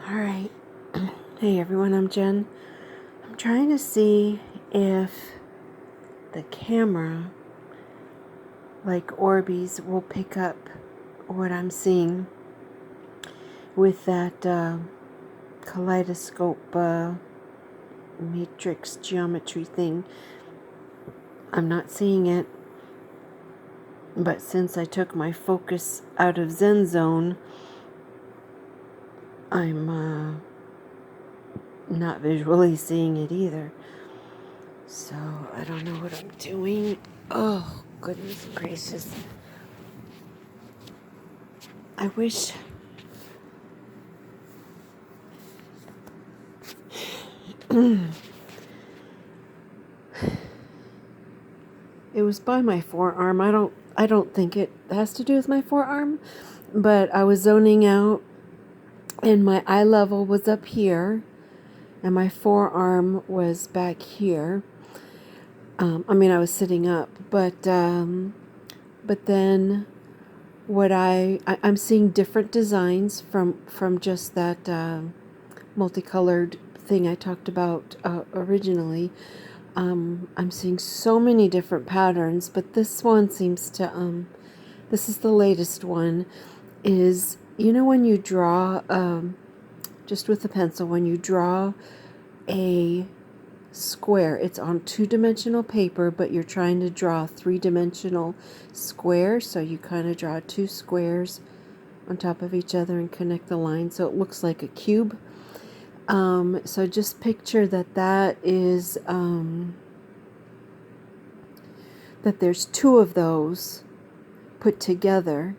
Alright. Hey everyone, I'm Jen. I'm trying to see if the camera, like Orbeez, will pick up what I'm seeing with that kaleidoscope matrix geometry thing. I'm not seeing it, but since I took my focus out of Zen Zone, I'm not visually seeing it either. So I don't know what I'm doing. Oh, goodness gracious. I wish it was by my forearm. I don't think it has to do with my forearm, but I was zoning out and my eye level was up here and my forearm was back here. I was sitting up, but then what I'm seeing different designs from just that multicolored thing I talked about originally. I'm seeing so many different patterns, but this one seems to, this is the latest one, is, when you draw, just with a pencil, when you draw a square, it's on two-dimensional paper, but you're trying to draw a three-dimensional square, so you kind of draw two squares on top of each other and connect the line so it looks like a cube. So just picture that is, that there's two of those put together,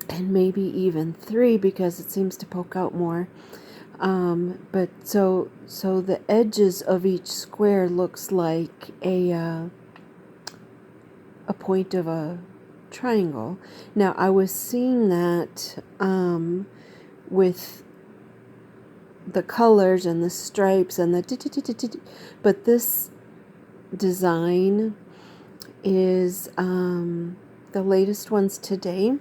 and maybe even three because it seems to poke out more. But so the edges of each square looks like a point of a triangle. Now I was seeing that with the colors and the stripes and the but this design is the latest ones today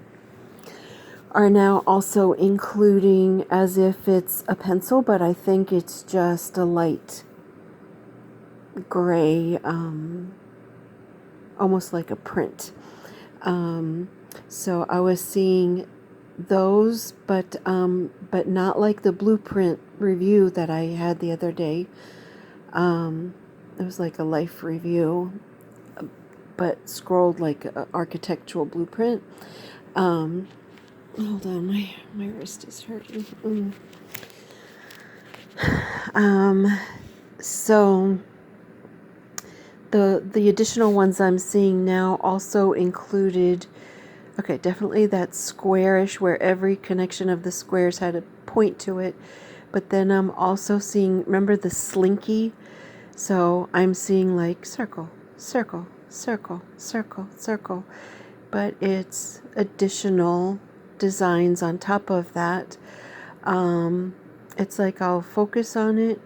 are now also including as if it's a pencil, but I think it's just a light gray, almost like a print. So I was seeing those, but not like the blueprint review that I had the other day. It was like a life review, but scrolled like an architectural blueprint. Hold on, my wrist is hurting. So the additional ones I'm seeing now also included, okay, definitely that squarish where every connection of the squares had a point to it. But then I'm also seeing, remember the slinky? So I'm seeing like circle, circle, circle, circle, circle. But it's additional designs on top of that. It's like I'll focus on it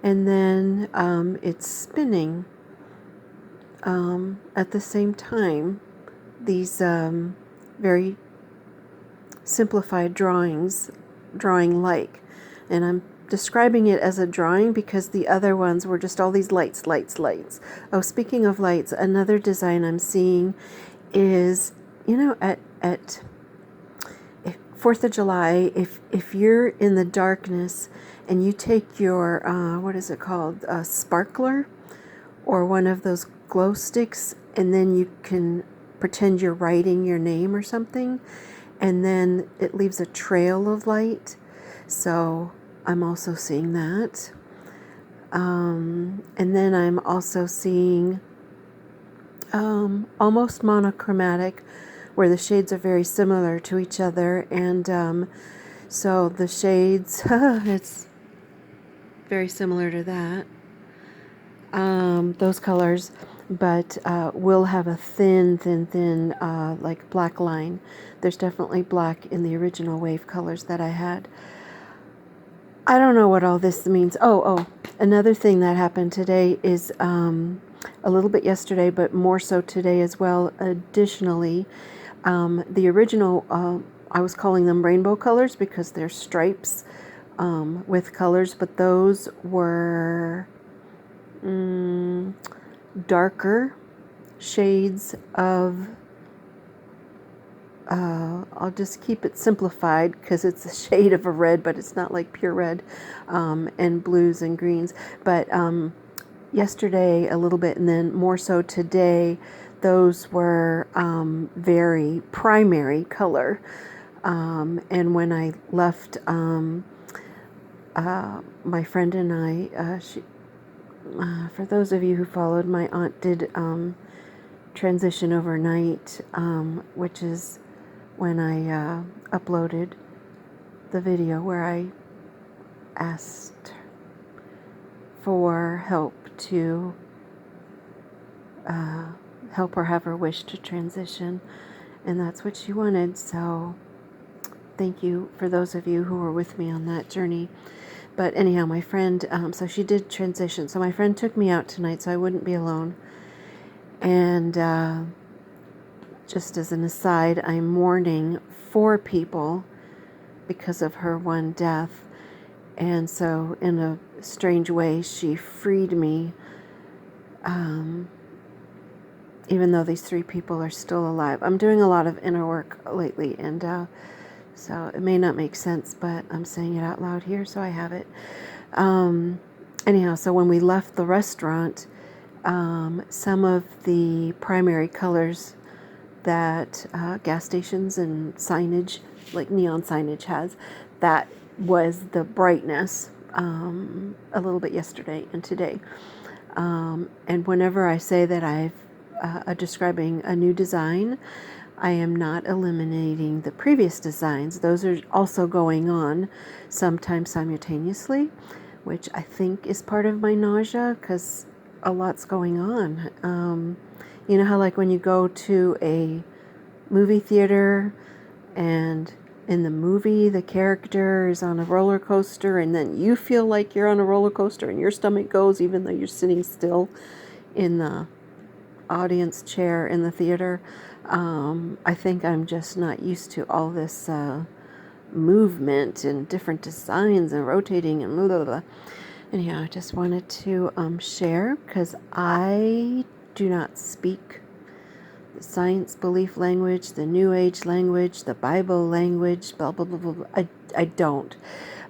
and then it's spinning at the same time. These very simplified drawing like, and I'm describing it as a drawing because the other ones were just all these lights. Oh, speaking of lights, another design I'm seeing is, at 4th of July, if you're in the darkness and you take your, what is it called, a sparkler or one of those glow sticks, and then you can pretend you're writing your name or something, and then it leaves a trail of light. So I'm also seeing that. And then I'm also seeing almost monochromatic, where the shades are very similar to each other, and so the shades, it's very similar to that, those colors, but will have a thin, like black line. There's definitely black in the original wave colors that I had. I don't know what all this means. Oh, another thing that happened today is a little bit yesterday, but more so today as well. Additionally, the original I was calling them rainbow colors because they're stripes with colors, but those were darker shades of, I'll just keep it simplified because it's a shade of a red, but it's not like pure red, and blues and greens. But yesterday a little bit, and then more so today, those were very primary color. And when I left, my friend and I, for those of you who followed, my aunt did transition overnight, which is when I uploaded the video where I asked for help to help her have her wish to transition, and that's what she wanted. So thank you for those of you who were with me on that journey. But anyhow, my friend, so she did transition. So my friend took me out tonight so I wouldn't be alone. And just as an aside, I'm mourning 4 people because of her one death. And so in a strange way, she freed me, even though these 3 people are still alive. I'm doing a lot of inner work lately, and so it may not make sense, but I'm saying it out loud here, so I have it. Anyhow, so when we left the restaurant, some of the primary colors that gas stations and signage, like neon signage has, that was the brightness a little bit yesterday and today. And whenever I say that I'm describing a new design, I am not eliminating the previous designs. Those are also going on sometimes simultaneously, which I think is part of my nausea because a lot's going on. You know how like when you go to a movie theater and in the movie the character is on a roller coaster and then you feel like you're on a roller coaster and your stomach goes even though you're sitting still in the audience chair in the theater. I think I'm just not used to all this movement and different designs and rotating and blah, blah, blah. Anyhow, I just wanted to share because I do not speak the science belief language, the New Age language, the Bible language, blah, blah, blah, blah, blah. I don't.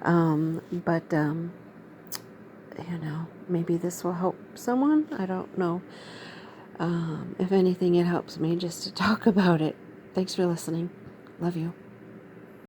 But you know, maybe this will help someone. I don't know. If anything, it helps me just to talk about it. Thanks for listening. Love you.